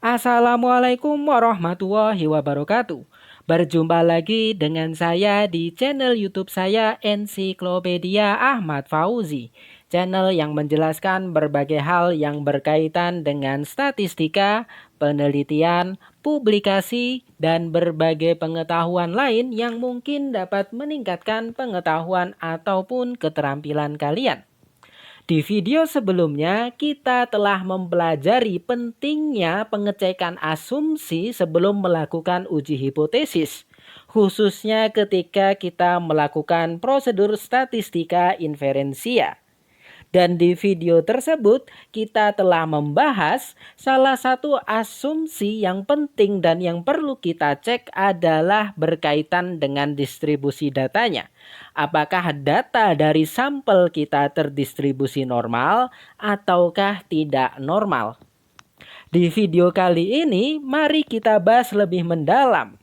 Assalamualaikum warahmatullahi wabarakatuh. Berjumpa lagi dengan saya di channel YouTube saya Ensiklopedia Ahmad Fauzi. Channel yang menjelaskan berbagai hal yang berkaitan dengan statistika, penelitian, publikasi, dan berbagai pengetahuan lain yang mungkin dapat meningkatkan pengetahuan ataupun keterampilan kalian. Di video sebelumnya, kita telah mempelajari pentingnya pengecekan asumsi sebelum melakukan uji hipotesis, khususnya ketika kita melakukan prosedur statistika inferensia. Dan di video tersebut kita telah membahas salah satu asumsi yang penting dan yang perlu kita cek adalah berkaitan dengan distribusi datanya. Apakah data dari sampel kita terdistribusi normal ataukah tidak normal? Di video kali ini mari kita bahas lebih mendalam.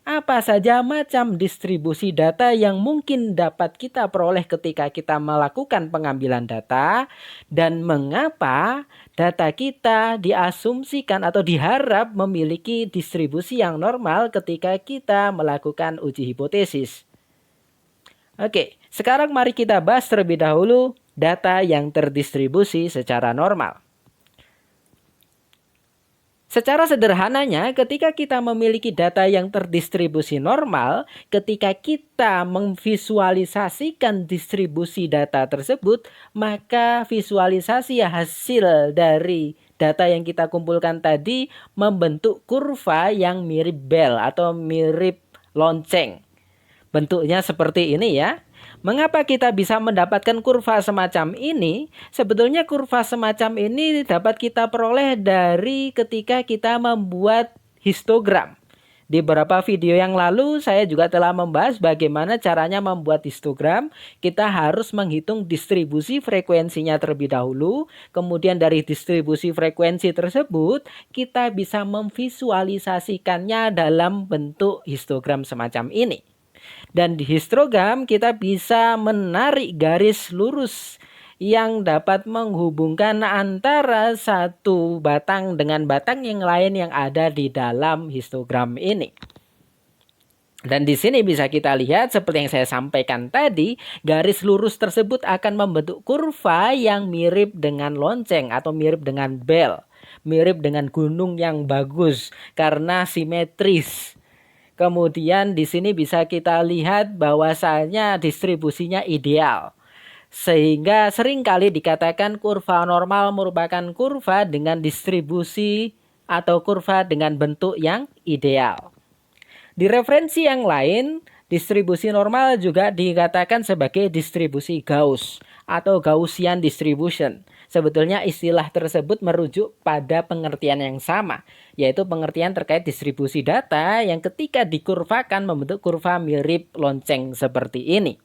Apa saja macam distribusi data yang mungkin dapat kita peroleh ketika kita melakukan pengambilan data dan mengapa data kita diasumsikan atau diharap memiliki distribusi yang normal ketika kita melakukan uji hipotesis. Oke, sekarang mari kita bahas terlebih dahulu data yang terdistribusi secara normal. Secara sederhananya, ketika kita memiliki data yang terdistribusi normal, ketika kita memvisualisasikan distribusi data tersebut, maka visualisasi hasil dari data yang kita kumpulkan tadi membentuk kurva yang mirip bel atau mirip lonceng. Bentuknya seperti ini ya. Mengapa kita bisa mendapatkan kurva semacam ini? Sebetulnya kurva semacam ini dapat kita peroleh dari ketika kita membuat histogram. Di beberapa video yang lalu saya juga telah membahas bagaimana caranya membuat histogram. Kita harus menghitung distribusi frekuensinya terlebih dahulu. Kemudian dari distribusi frekuensi tersebut kita bisa memvisualisasikannya dalam bentuk histogram semacam ini. Dan di histogram kita bisa menarik garis lurus yang dapat menghubungkan antara satu batang dengan batang yang lain yang ada di dalam histogram ini. Dan di sini bisa kita lihat seperti yang saya sampaikan tadi, garis lurus tersebut akan membentuk kurva yang mirip dengan lonceng atau mirip dengan bel, mirip dengan gunung yang bagus karena simetris. Kemudian di sini bisa kita lihat bahwasanya distribusinya ideal. Sehingga seringkali dikatakan kurva normal merupakan kurva dengan distribusi atau kurva dengan bentuk yang ideal. Di referensi yang lain, distribusi normal juga dikatakan sebagai distribusi Gauss atau Gaussian distribution. Sebetulnya istilah tersebut merujuk pada pengertian yang sama, yaitu pengertian terkait distribusi data yang ketika dikurvakan membentuk kurva mirip lonceng seperti ini.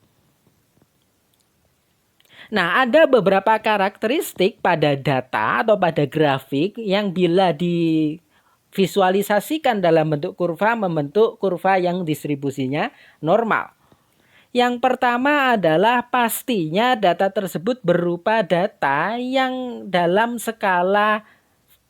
Nah, ada beberapa karakteristik pada data atau pada grafik yang bila divisualisasikan dalam bentuk kurva membentuk kurva yang distribusinya normal. Yang pertama adalah pastinya data tersebut berupa data yang dalam skala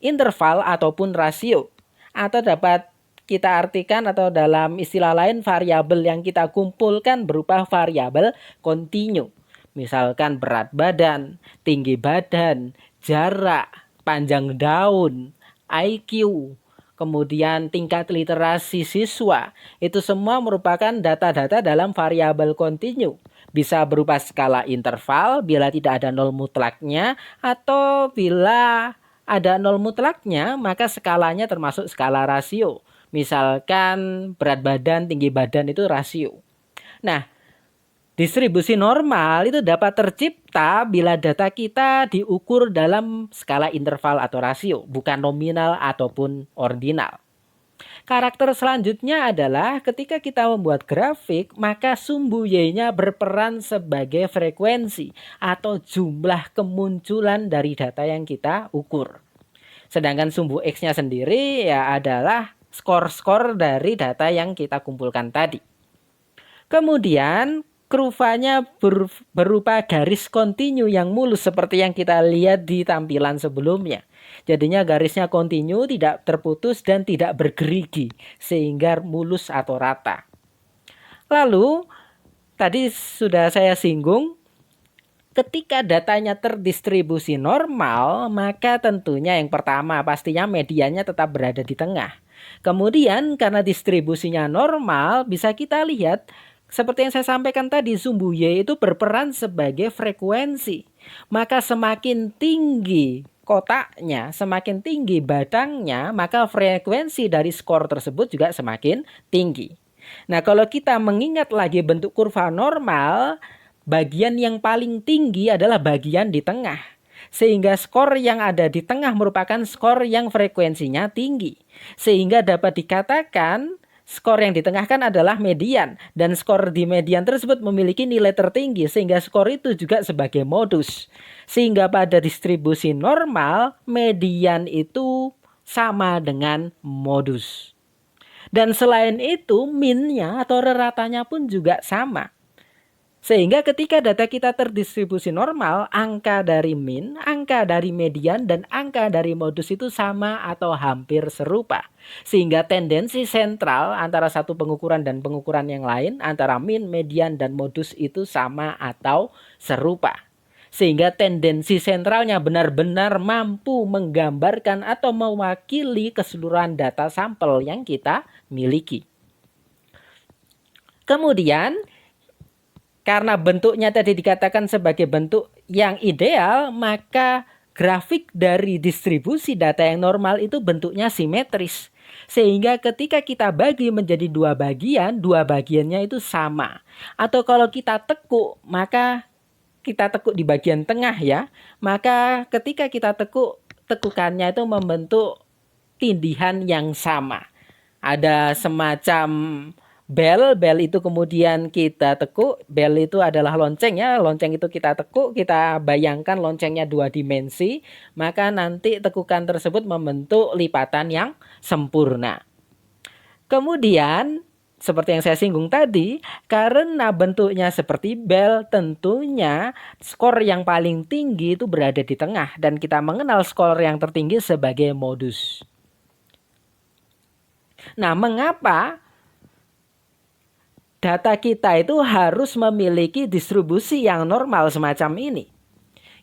interval ataupun rasio. Atau dapat kita artikan atau dalam istilah lain variabel yang kita kumpulkan berupa variabel kontinu. Misalkan berat badan, tinggi badan, jarak, panjang daun, IQ, kemudian tingkat literasi siswa. Itu semua merupakan data-data dalam variabel kontinu. Bisa berupa skala interval bila tidak ada nol mutlaknya, atau bila ada nol mutlaknya maka skalanya termasuk skala rasio. Misalkan berat badan, tinggi badan itu rasio. Nah, distribusi normal itu dapat tercipta bila data kita diukur dalam skala interval atau rasio, bukan nominal ataupun ordinal. Karakter selanjutnya adalah ketika kita membuat grafik, maka sumbu Y-nya berperan sebagai frekuensi atau jumlah kemunculan dari data yang kita ukur. Sedangkan sumbu X-nya sendiri ya adalah skor-skor dari data yang kita kumpulkan tadi. Kemudian kurvanya berupa garis kontinu yang mulus seperti yang kita lihat di tampilan sebelumnya. Jadinya garisnya kontinu, tidak terputus dan tidak bergerigi sehingga mulus atau rata. Lalu tadi sudah saya singgung, ketika datanya terdistribusi normal, maka tentunya yang pertama pastinya mediannya tetap berada di tengah. Kemudian karena distribusinya normal, bisa kita lihat seperti yang saya sampaikan tadi, sumbu Y itu berperan sebagai frekuensi. Maka semakin tinggi kotaknya, semakin tinggi batangnya, maka frekuensi dari skor tersebut juga semakin tinggi. Nah, kalau kita mengingat lagi bentuk kurva normal, bagian yang paling tinggi adalah bagian di tengah. Sehingga skor yang ada di tengah merupakan skor yang frekuensinya tinggi. Sehingga dapat dikatakan skor yang di tengah kan adalah median. Dan skor di median tersebut memiliki nilai tertinggi. Sehingga skor itu juga sebagai modus. Sehingga pada distribusi normal, median itu sama dengan modus. Dan selain itu, min-nya atau reratanya pun juga sama. Sehingga ketika data kita terdistribusi normal, angka dari min, angka dari median, dan angka dari modus itu sama atau hampir serupa. Sehingga tendensi sentral antara satu pengukuran dan pengukuran yang lain, antara min, median, dan modus itu sama atau serupa. Sehingga tendensi sentralnya benar-benar mampu menggambarkan atau mewakili keseluruhan data sampel yang kita miliki. Kemudian, karena bentuknya tadi dikatakan sebagai bentuk yang ideal, maka grafik dari distribusi data yang normal itu bentuknya simetris. Sehingga ketika kita bagi menjadi dua bagiannya itu sama. Atau kalau kita tekuk, maka kita tekuk di bagian tengah ya. Maka ketika kita tekuk, tekukannya itu membentuk tindihan yang sama. Ada semacam bel itu kemudian kita tekuk, bel itu adalah lonceng ya, lonceng itu kita tekuk, kita bayangkan loncengnya dua dimensi, maka nanti tekukan tersebut membentuk lipatan yang sempurna. Kemudian, seperti yang saya singgung tadi, karena bentuknya seperti bel, tentunya skor yang paling tinggi itu berada di tengah, dan kita mengenal skor yang tertinggi sebagai modus. Nah, mengapa data kita itu harus memiliki distribusi yang normal semacam ini?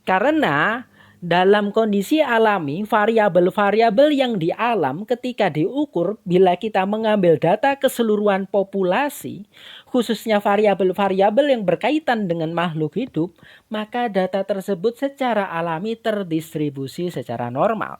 Karena dalam kondisi alami, variabel-variabel yang di alam ketika diukur, bila kita mengambil data keseluruhan populasi, khususnya variabel-variabel yang berkaitan dengan makhluk hidup, maka data tersebut secara alami terdistribusi secara normal.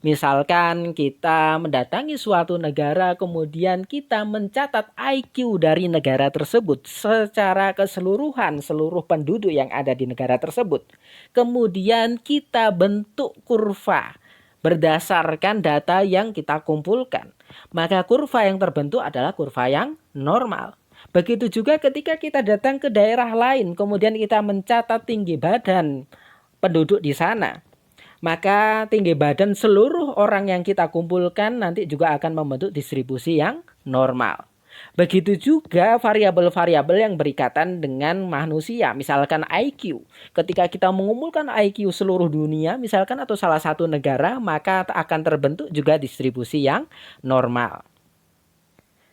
Misalkan kita mendatangi suatu negara, kemudian kita mencatat IQ dari negara tersebut secara keseluruhan, seluruh penduduk yang ada di negara tersebut. Kemudian kita bentuk kurva berdasarkan data yang kita kumpulkan. Maka kurva yang terbentuk adalah kurva yang normal. Begitu juga ketika kita datang ke daerah lain, kemudian kita mencatat tinggi badan penduduk di sana. Maka tinggi badan seluruh orang yang kita kumpulkan nanti juga akan membentuk distribusi yang normal. Begitu juga variabel-variabel yang berikatan dengan manusia, misalkan IQ. Ketika kita mengumpulkan IQ seluruh dunia, misalkan atau salah satu negara, maka akan terbentuk juga distribusi yang normal.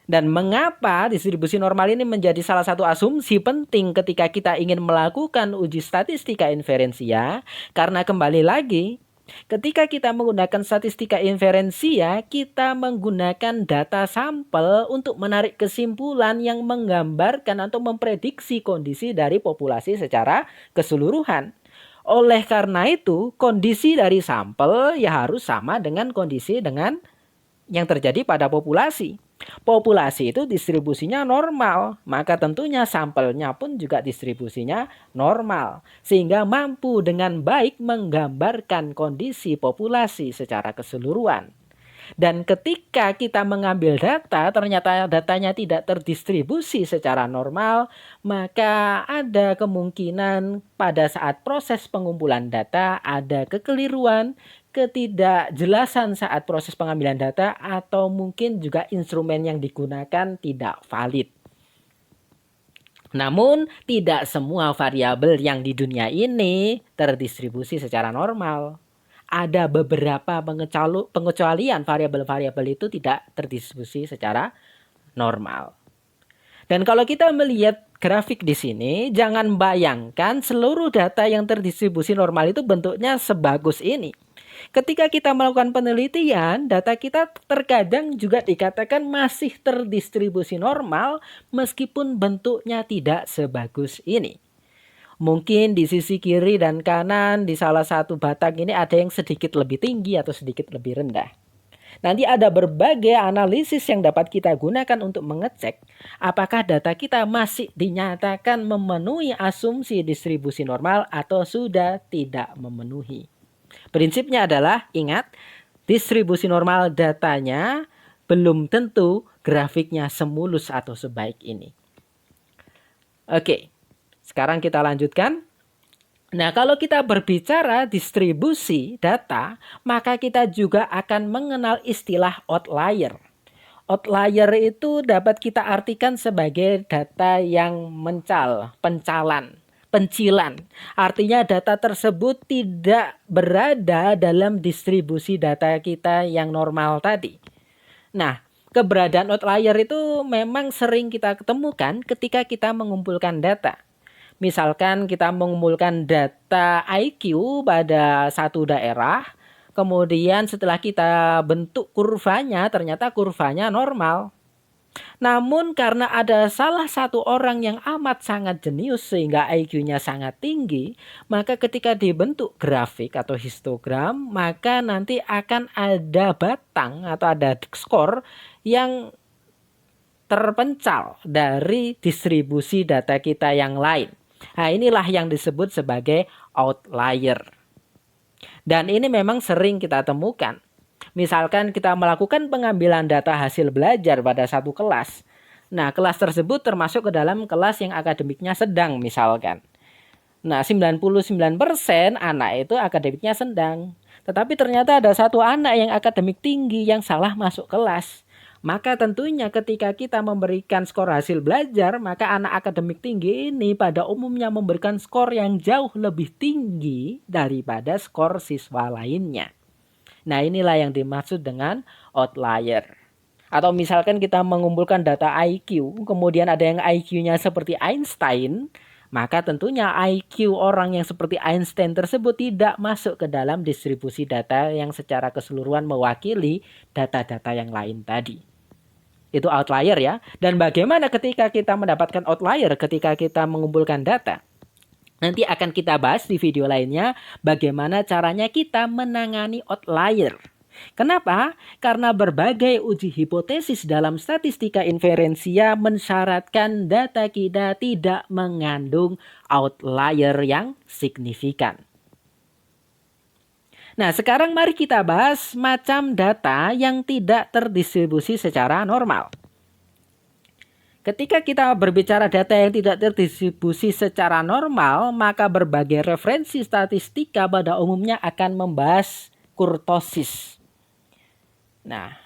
Dan mengapa distribusi normal ini menjadi salah satu asumsi penting ketika kita ingin melakukan uji statistika inferensia? Karena kembali lagi, ketika kita menggunakan statistika inferensia, kita menggunakan data sampel untuk menarik kesimpulan yang menggambarkan atau memprediksi kondisi dari populasi secara keseluruhan. Oleh karena itu, kondisi dari sampel ya harus sama dengan kondisi dengan yang terjadi pada populasi. Populasi itu distribusinya normal, maka tentunya sampelnya pun juga distribusinya normal, sehingga mampu dengan baik menggambarkan kondisi populasi secara keseluruhan. Dan ketika kita mengambil data, ternyata datanya tidak terdistribusi secara normal, maka ada kemungkinan pada saat proses pengumpulan data ada kekeliruan, ketidakjelasan saat proses pengambilan data, atau mungkin juga instrumen yang digunakan tidak valid. Namun, tidak semua variabel yang di dunia ini terdistribusi secara normal. ada beberapa pengecualian variabel-variabel itu tidak terdistribusi secara normal. Dan kalau kita melihat grafik di sini, jangan bayangkan seluruh data yang terdistribusi normal itu bentuknya sebagus ini. Ketika kita melakukan penelitian, data kita terkadang juga dikatakan masih terdistribusi normal meskipun bentuknya tidak sebagus ini. Mungkin di sisi kiri dan kanan di salah satu batang ini ada yang sedikit lebih tinggi atau sedikit lebih rendah. Nanti ada berbagai analisis yang dapat kita gunakan untuk mengecek apakah data kita masih dinyatakan memenuhi asumsi distribusi normal atau sudah tidak memenuhi. Prinsipnya adalah, ingat, distribusi normal datanya belum tentu grafiknya semulus atau sebaik ini. Oke, sekarang kita lanjutkan. Nah, kalau kita berbicara distribusi data, maka kita juga akan mengenal istilah outlier. Outlier itu dapat kita artikan sebagai data yang pencilan. Artinya data tersebut tidak berada dalam distribusi data kita yang normal tadi. Nah, keberadaan outlier itu memang sering kita ketemukan ketika kita mengumpulkan data. Misalkan kita mengumpulkan data IQ pada satu daerah, kemudian setelah kita bentuk kurvanya, ternyata kurvanya normal. Namun karena ada salah satu orang yang amat sangat jenius sehingga IQ-nya sangat tinggi, maka ketika dibentuk grafik atau histogram, maka nanti akan ada batang atau ada skor yang terpencal dari distribusi data kita yang lain. Nah, inilah yang disebut sebagai outlier. Dan ini memang sering kita temukan. Misalkan kita melakukan pengambilan data hasil belajar pada satu kelas. Nah, kelas tersebut termasuk ke dalam kelas yang akademiknya sedang misalkan. Nah, 99% anak itu akademiknya sedang. Tetapi ternyata ada satu anak yang akademik tinggi yang salah masuk kelas. Maka tentunya ketika kita memberikan skor hasil belajar, maka anak akademik tinggi ini pada umumnya memberikan skor yang jauh lebih tinggi daripada skor siswa lainnya. Nah, inilah yang dimaksud dengan outlier. Atau misalkan kita mengumpulkan data IQ, kemudian ada yang IQ-nya seperti Einstein, maka tentunya IQ orang yang seperti Einstein tersebut tidak masuk ke dalam distribusi data yang secara keseluruhan mewakili data-data yang lain tadi. Itu outlier ya. Dan bagaimana ketika kita mendapatkan outlier ketika kita mengumpulkan data? Nanti akan kita bahas di video lainnya bagaimana caranya kita menangani outlier. Kenapa? Karena berbagai uji hipotesis dalam statistika inferensia mensyaratkan data kita tidak mengandung outlier yang signifikan. Nah, sekarang mari kita bahas macam data yang tidak terdistribusi secara normal. Ketika kita berbicara data yang tidak terdistribusi secara normal, maka berbagai referensi statistika pada umumnya akan membahas kurtosis. Nah,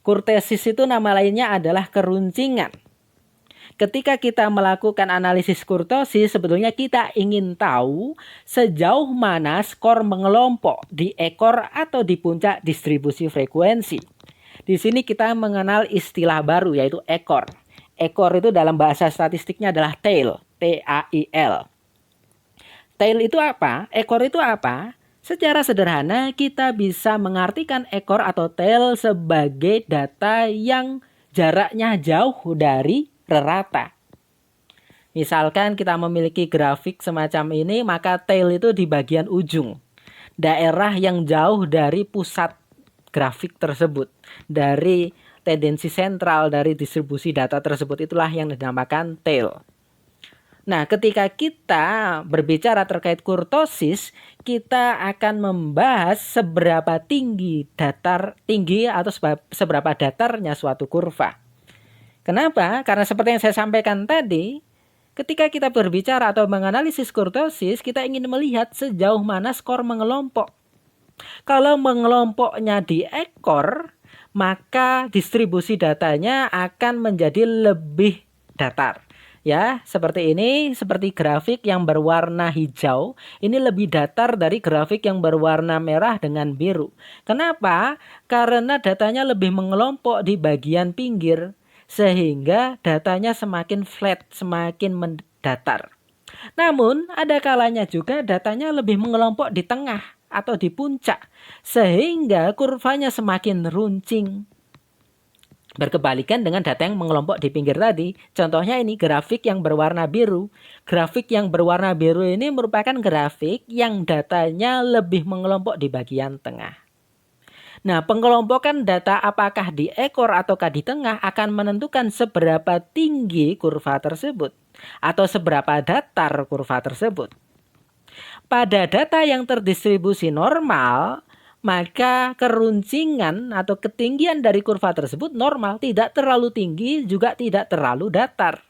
kurtosis itu nama lainnya adalah keruncingan. Ketika kita melakukan analisis kurtosis, sebetulnya kita ingin tahu sejauh mana skor mengelompok di ekor atau di puncak distribusi frekuensi. Di sini kita mengenal istilah baru yaitu ekor. Ekor itu dalam bahasa statistiknya adalah tail, T-A-I-L. Tail itu apa? Ekor itu apa? Secara sederhana kita bisa mengartikan ekor atau tail sebagai data yang jaraknya jauh dari rata. Misalkan kita memiliki grafik semacam ini, maka tail itu di bagian ujung. Daerah yang jauh dari pusat grafik tersebut. Dari tendensi sentral dari distribusi data tersebut, itulah yang dinamakan tail. Nah, ketika kita berbicara terkait kurtosis, kita akan membahas seberapa tinggi atau seberapa datarnya suatu kurva. Kenapa? Karena seperti yang saya sampaikan tadi, ketika kita berbicara atau menganalisis kurtosis, kita ingin melihat sejauh mana skor mengelompok. Kalau mengelompoknya di ekor, maka distribusi datanya akan menjadi lebih datar. Ya, seperti ini, seperti grafik yang berwarna hijau, ini lebih datar dari grafik yang berwarna merah dengan biru. Kenapa? Karena datanya lebih mengelompok di bagian pinggir, sehingga datanya semakin flat, semakin mendatar. Namun, ada kalanya juga datanya lebih mengelompok di tengah atau di puncak, sehingga kurvanya semakin runcing. Berkebalikan dengan data yang mengelompok di pinggir tadi. Contohnya ini grafik yang berwarna biru. Grafik yang berwarna biru ini merupakan grafik yang datanya lebih mengelompok di bagian tengah. Nah, pengelompokan data apakah di ekor ataukah di tengah akan menentukan seberapa tinggi kurva tersebut atau seberapa datar kurva tersebut. Pada data yang terdistribusi normal, maka keruncingan atau ketinggian dari kurva tersebut normal, tidak terlalu tinggi juga tidak terlalu datar.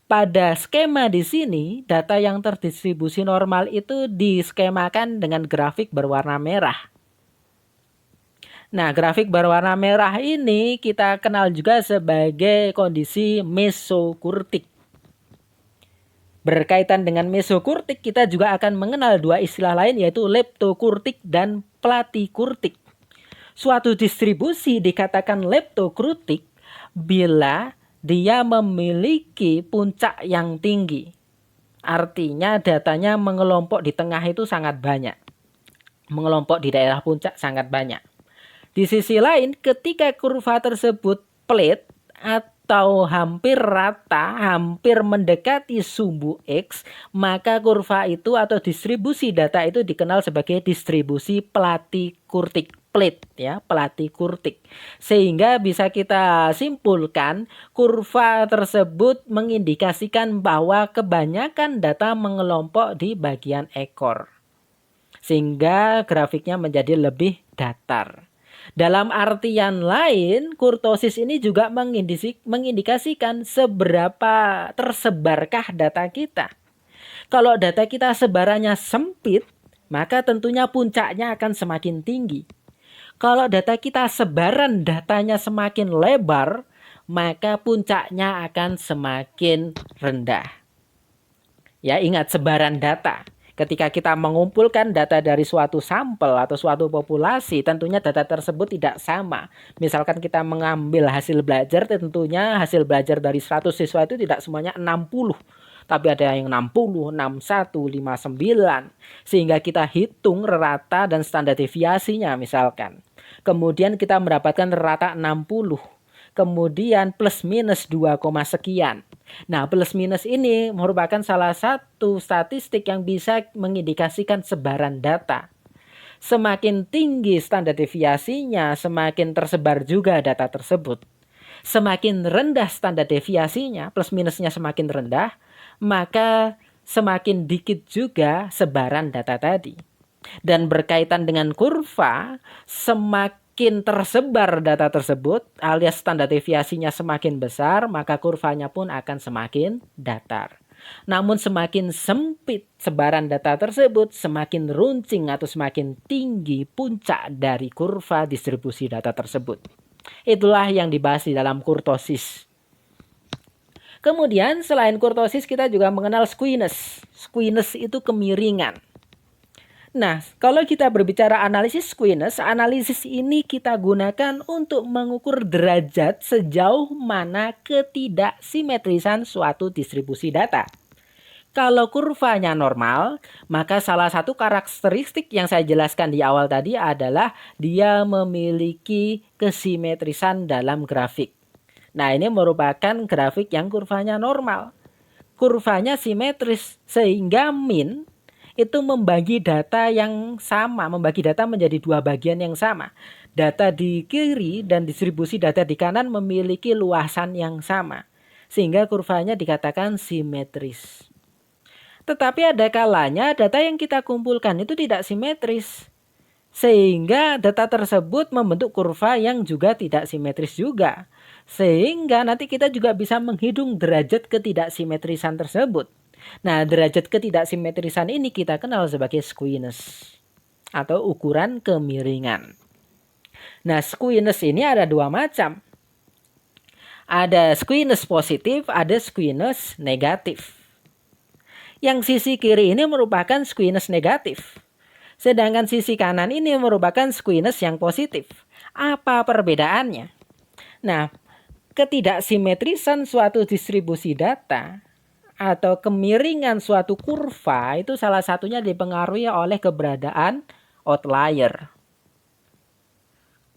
Pada skema di sini, data yang terdistribusi normal itu diskemakan dengan grafik berwarna merah. Nah, grafik berwarna merah ini kita kenal juga sebagai kondisi mesokurtik. Berkaitan dengan mesokurtik, kita juga akan mengenal dua istilah lain, yaitu leptokurtik dan platikurtik. Suatu distribusi dikatakan leptokurtik bila dia memiliki puncak yang tinggi. Artinya datanya mengelompok di tengah itu sangat banyak. Mengelompok di daerah puncak sangat banyak. Di sisi lain, ketika kurva tersebut flat atau hampir rata, hampir mendekati sumbu X, maka kurva itu atau distribusi data itu dikenal sebagai distribusi platikurtik. Plate ya, platikurtik. Sehingga bisa kita simpulkan kurva tersebut mengindikasikan bahwa kebanyakan data mengelompok di bagian ekor. Sehingga grafiknya menjadi lebih datar. Dalam artian lain, kurtosis ini juga mengindikasikan seberapa tersebarkah data kita. Kalau data kita sebarannya sempit, maka tentunya puncaknya akan semakin tinggi. Kalau data kita sebaran datanya semakin lebar, maka puncaknya akan semakin rendah. Ya, ingat sebaran data. Ketika kita mengumpulkan data dari suatu sampel atau suatu populasi, tentunya data tersebut tidak sama. Misalkan kita mengambil hasil belajar, tentunya hasil belajar dari 100 siswa itu tidak semuanya 60. Tapi ada yang 60, 61, 59. Sehingga kita hitung rata dan standar deviasinya misalkan. Kemudian kita mendapatkan rata 60. Kemudian plus minus 2, sekian. Nah, plus minus ini merupakan salah satu statistik yang bisa mengindikasikan sebaran data. Semakin tinggi standar deviasinya, semakin tersebar juga data tersebut. Semakin rendah standar deviasinya, plus minusnya semakin rendah, maka semakin dikit juga sebaran data tadi. Dan berkaitan dengan kurva, semakin tersebar data tersebut alias standar deviasinya semakin besar, maka kurvanya pun akan semakin datar. Namun semakin sempit sebaran data tersebut, semakin runcing atau semakin tinggi puncak dari kurva distribusi data tersebut. Itulah yang dibahas di dalam kurtosis. Kemudian selain kurtosis kita juga mengenal squiness. Squiness itu kemiringan. Nah, kalau kita berbicara analisis squiness, analisis ini kita gunakan untuk mengukur derajat sejauh mana ketidaksimetrisan suatu distribusi data. Kalau kurvanya normal, maka salah satu karakteristik yang saya jelaskan di awal tadi adalah dia memiliki kesimetrisan dalam grafik. Nah, ini merupakan grafik yang kurvanya normal. Kurvanya simetris sehingga min itu membagi data yang sama, membagi data menjadi dua bagian yang sama. Data di kiri dan distribusi data di kanan memiliki luasan yang sama. Sehingga kurvanya dikatakan simetris. Tetapi ada kalanya data yang kita kumpulkan itu tidak simetris. Sehingga data tersebut membentuk kurva yang juga tidak simetris juga. Sehingga nanti kita juga bisa menghitung derajat ketidaksimetrisan tersebut. Nah, derajat ketidaksimetrisan ini kita kenal sebagai squiness atau ukuran kemiringan. Nah, squiness ini ada dua macam. Ada squiness positif, ada squiness negatif. Yang sisi kiri ini merupakan squiness negatif. Sedangkan sisi kanan ini merupakan squiness yang positif. Apa perbedaannya? Nah, ketidaksimetrisan suatu distribusi data atau kemiringan suatu kurva itu salah satunya dipengaruhi oleh keberadaan outlier.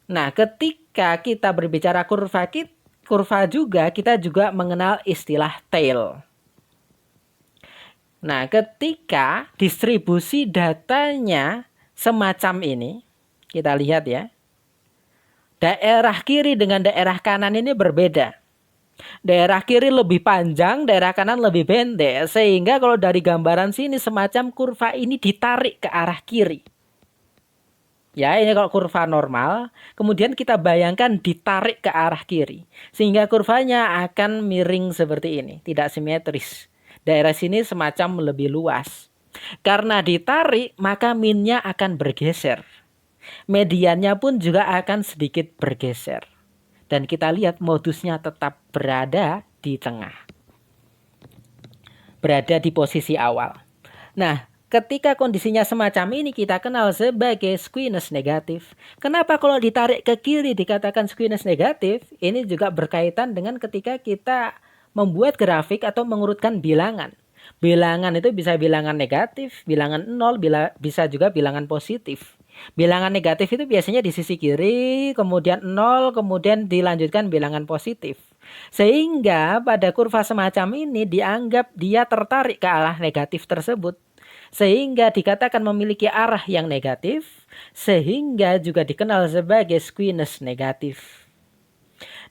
Nah, ketika kita berbicara kurva juga, kita juga mengenal istilah tail. Nah, ketika distribusi datanya semacam ini, kita lihat ya, daerah kiri dengan daerah kanan ini berbeda. Daerah kiri lebih panjang, daerah kanan lebih pendek. Sehingga kalau dari gambaran sini semacam kurva ini ditarik ke arah kiri. Ya, ini kalau kurva normal. Kemudian kita bayangkan ditarik ke arah kiri. Sehingga kurvanya akan miring seperti ini. Tidak simetris. Daerah sini semacam lebih luas. Karena ditarik, maka minnya akan bergeser. Mediannya pun juga akan sedikit bergeser. Dan kita lihat modusnya tetap berada di tengah. Berada di posisi awal. Nah, ketika kondisinya semacam ini kita kenal sebagai squiness negatif. Kenapa kalau ditarik ke kiri dikatakan squiness negatif? Ini juga berkaitan dengan ketika kita membuat grafik atau mengurutkan bilangan. Bilangan itu bisa bilangan negatif, bilangan 0, bisa juga bilangan positif. Bilangan negatif itu biasanya di sisi kiri, kemudian 0, kemudian dilanjutkan bilangan positif. Sehingga pada kurva semacam ini dianggap dia tertarik ke arah negatif tersebut. Sehingga dikatakan memiliki arah yang negatif, sehingga juga dikenal sebagai squiness negatif.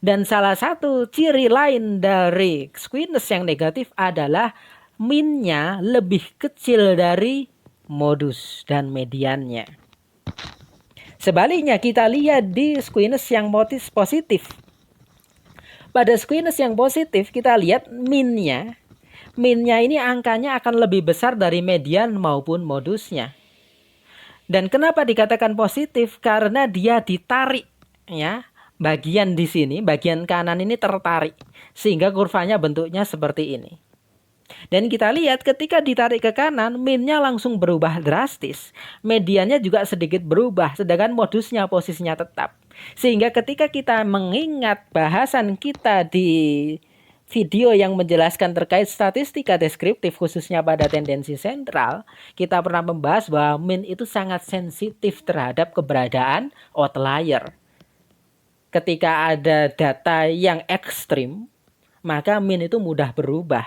Dan salah satu ciri lain dari squiness yang negatif adalah minnya lebih kecil dari modus dan mediannya. Sebaliknya kita lihat di squiness yang positif. Pada squiness yang positif kita lihat minnya. Minnya ini angkanya akan lebih besar dari median maupun modusnya. Dan kenapa dikatakan positif? Karena dia ditarik ya. Bagian di sini, bagian kanan ini tertarik. Sehingga kurvanya bentuknya seperti ini. Dan kita lihat ketika ditarik ke kanan, minnya langsung berubah drastis. Mediannya juga sedikit berubah, sedangkan modusnya posisinya tetap. Sehingga ketika kita mengingat bahasan kita di video yang menjelaskan terkait statistika deskriptif khususnya pada tendensi sentral, kita pernah membahas bahwa min itu sangat sensitif terhadap keberadaan outlier. Ketika ada data yang ekstrim, maka min itu mudah berubah.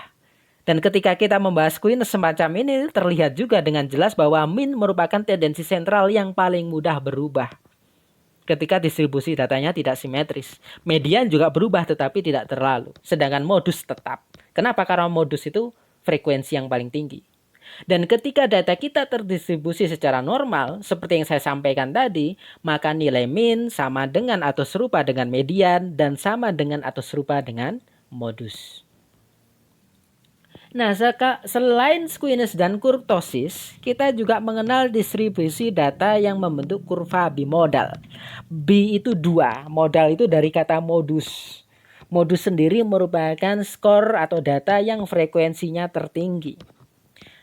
Dan ketika kita membahas squiness semacam ini, terlihat juga dengan jelas bahwa min merupakan tendensi sentral yang paling mudah berubah. Ketika distribusi datanya tidak simetris. Median juga berubah tetapi tidak terlalu. Sedangkan modus tetap. Kenapa? Karena modus itu frekuensi yang paling tinggi. Dan ketika data kita terdistribusi secara normal, seperti yang saya sampaikan tadi, maka nilai min sama dengan atau serupa dengan median dan sama dengan atau serupa dengan modus. Nah, selain squiness dan kurtosis, kita juga mengenal distribusi data yang membentuk kurva bimodal. B itu 2, modal itu dari kata modus. Modus sendiri merupakan skor atau data yang frekuensinya tertinggi.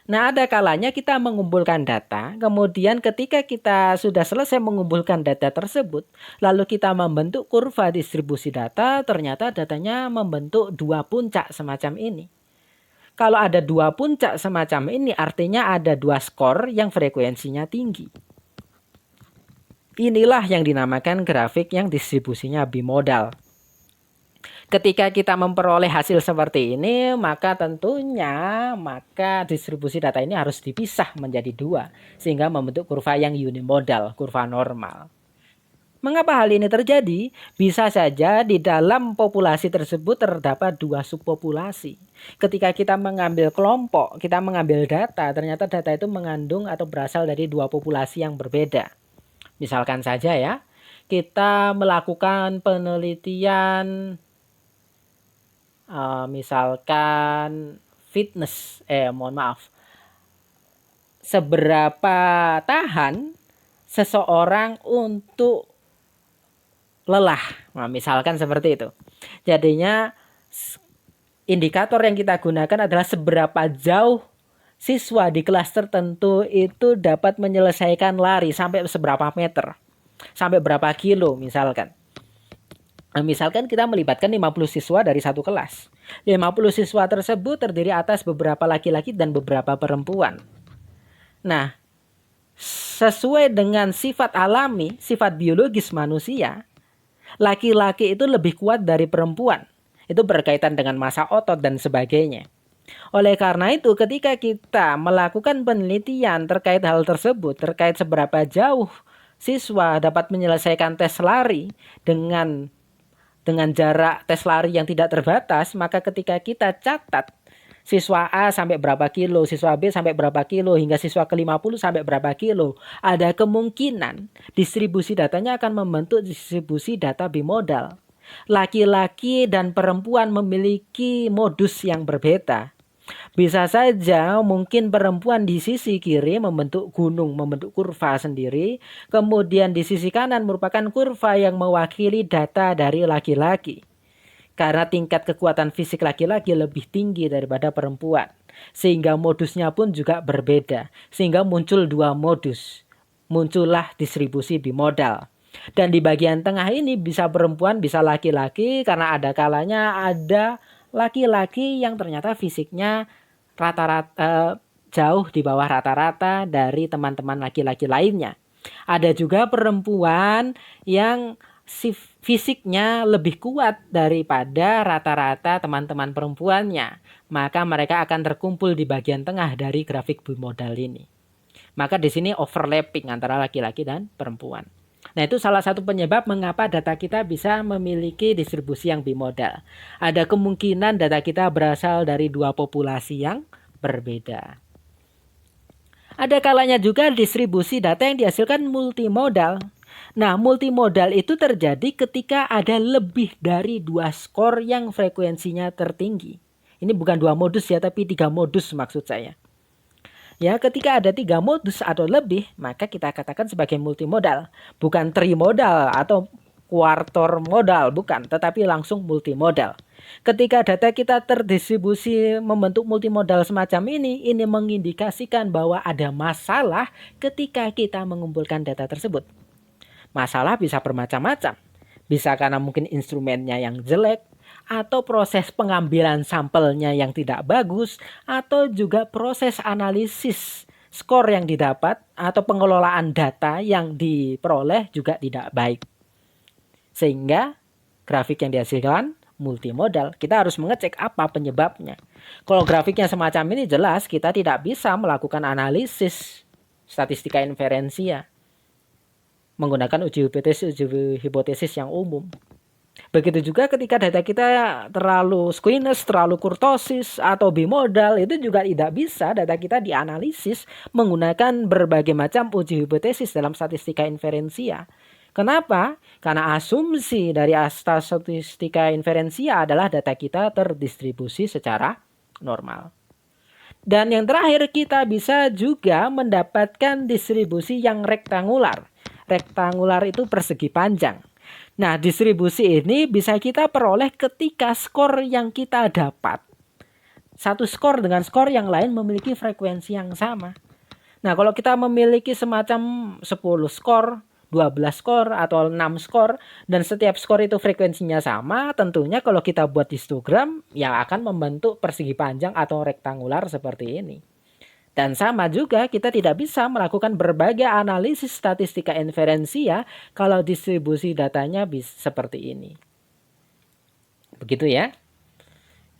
Nah, ada kalanya kita mengumpulkan data, kemudian ketika kita sudah selesai mengumpulkan data tersebut, lalu kita membentuk kurva distribusi data, ternyata datanya membentuk 2 puncak semacam ini. Kalau ada 2 puncak semacam ini artinya ada 2 skor yang frekuensinya tinggi. Inilah yang dinamakan grafik yang distribusinya bimodal. Ketika kita memperoleh hasil seperti ini, maka tentunya distribusi data ini harus dipisah menjadi 2 sehingga membentuk kurva yang unimodal, kurva normal. Mengapa hal ini terjadi? Bisa saja di dalam populasi tersebut terdapat 2 subpopulasi. Ketika kita mengambil kelompok, kita mengambil data, ternyata data itu mengandung atau berasal dari 2 populasi yang berbeda. Misalkan saja ya, kita melakukan penelitian misalkan fitness, seberapa tahan seseorang untuk lelah. Nah, misalkan seperti itu. Jadinya indikator yang kita gunakan adalah seberapa jauh siswa di kelas tertentu itu dapat menyelesaikan lari sampai seberapa meter, sampai berapa kilo misalkan. Misalkan kita melibatkan 50 siswa dari satu kelas. 50 siswa tersebut terdiri atas beberapa laki-laki dan beberapa perempuan. Nah, sesuai dengan sifat alami, sifat biologis manusia, laki-laki itu lebih kuat dari perempuan. Itu berkaitan dengan massa otot dan sebagainya. Oleh karena itu, ketika kita melakukan penelitian terkait hal tersebut, terkait seberapa jauh siswa dapat menyelesaikan tes lari dengan jarak tes lari yang tidak terbatas, maka ketika kita catat siswa A sampai berapa kilo, siswa B sampai berapa kilo, hingga siswa ke-50 sampai berapa kilo, ada kemungkinan distribusi datanya akan membentuk distribusi data bimodal. Laki-laki dan perempuan memiliki modus yang berbeda. Bisa saja mungkin perempuan di sisi kiri membentuk gunung, membentuk kurva sendiri. Kemudian di sisi kanan merupakan kurva yang mewakili data dari laki-laki. Karena tingkat kekuatan fisik laki-laki lebih tinggi daripada perempuan. Sehingga modusnya pun juga berbeda. Sehingga muncul dua modus. Muncullah distribusi bimodal. Dan di bagian tengah ini bisa perempuan, bisa laki-laki. Karena ada kalanya ada laki-laki yang ternyata fisiknya rata-rata jauh di bawah rata-rata dari teman-teman laki-laki lainnya. Ada juga perempuan yang fisiknya lebih kuat daripada rata-rata teman-teman perempuannya. Maka mereka akan terkumpul di bagian tengah dari grafik bimodal ini. Maka di sini overlapping antara laki-laki dan perempuan. Nah, itu salah satu penyebab mengapa data kita bisa memiliki distribusi yang bimodal. Ada kemungkinan data kita berasal dari dua populasi yang berbeda. Ada kalanya juga distribusi data yang dihasilkan multimodal. Nah, multimodal itu terjadi ketika ada lebih dari dua skor yang frekuensinya tertinggi. Ini bukan dua modus ya, tapi 3 modus maksud saya. Ya, ketika ada 3 modus atau lebih, maka kita katakan sebagai multimodal. Bukan trimodal atau kuartor modal, bukan, tetapi langsung multimodal. Ketika data kita terdistribusi membentuk multimodal semacam ini mengindikasikan bahwa ada masalah ketika kita mengumpulkan data tersebut. Masalah bisa bermacam-macam. Bisa karena mungkin instrumennya yang jelek, atau proses pengambilan sampelnya yang tidak bagus, atau juga proses analisis skor yang didapat atau pengelolaan data yang diperoleh juga tidak baik. Sehingga grafik yang dihasilkan multimodal, kita harus mengecek apa penyebabnya. Kalau grafiknya semacam ini jelas kita tidak bisa melakukan analisis statistika inferensia menggunakan uji hipotesis yang umum. Begitu juga ketika data kita terlalu squeamish, terlalu kurtosis atau bimodal, itu juga tidak bisa data kita dianalisis menggunakan berbagai macam uji hipotesis dalam statistika inferensia. Kenapa? Karena asumsi dari statistika inferensia adalah data kita terdistribusi secara normal. Dan yang terakhir, kita bisa juga mendapatkan distribusi yang rektangular. Rektangular itu persegi panjang. Nah, distribusi ini bisa kita peroleh ketika skor yang kita dapat, satu skor dengan skor yang lain memiliki frekuensi yang sama. Nah, kalau kita memiliki semacam 10 skor, 12 skor, atau 6 skor, dan setiap skor itu frekuensinya sama, tentunya kalau kita buat histogram, yang akan membentuk persegi panjang atau rektangular seperti ini. Dan sama juga kita tidak bisa melakukan berbagai analisis statistika inferensia kalau distribusi datanya seperti ini. Begitu ya.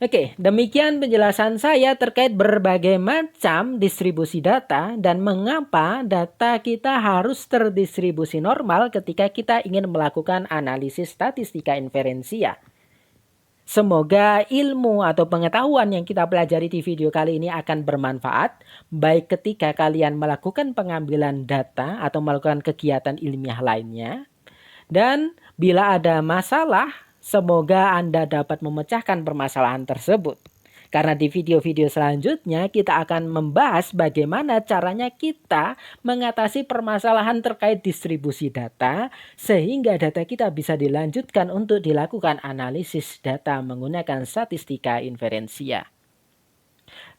Oke, demikian penjelasan saya terkait berbagai macam distribusi data dan mengapa data kita harus terdistribusi normal ketika kita ingin melakukan analisis statistika inferensia. Semoga ilmu atau pengetahuan yang kita pelajari di video kali ini akan bermanfaat, baik ketika kalian melakukan pengambilan data atau melakukan kegiatan ilmiah lainnya. Dan bila ada masalah, semoga Anda dapat memecahkan permasalahan tersebut. Karena di video-video selanjutnya kita akan membahas bagaimana caranya kita mengatasi permasalahan terkait distribusi data sehingga data kita bisa dilanjutkan untuk dilakukan analisis data menggunakan statistika inferensia.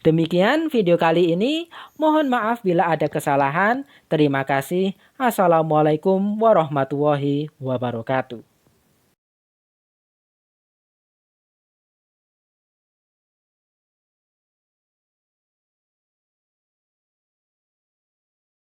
Demikian video kali ini. Mohon maaf bila ada kesalahan. Terima kasih. Assalamualaikum warahmatullahi wabarakatuh.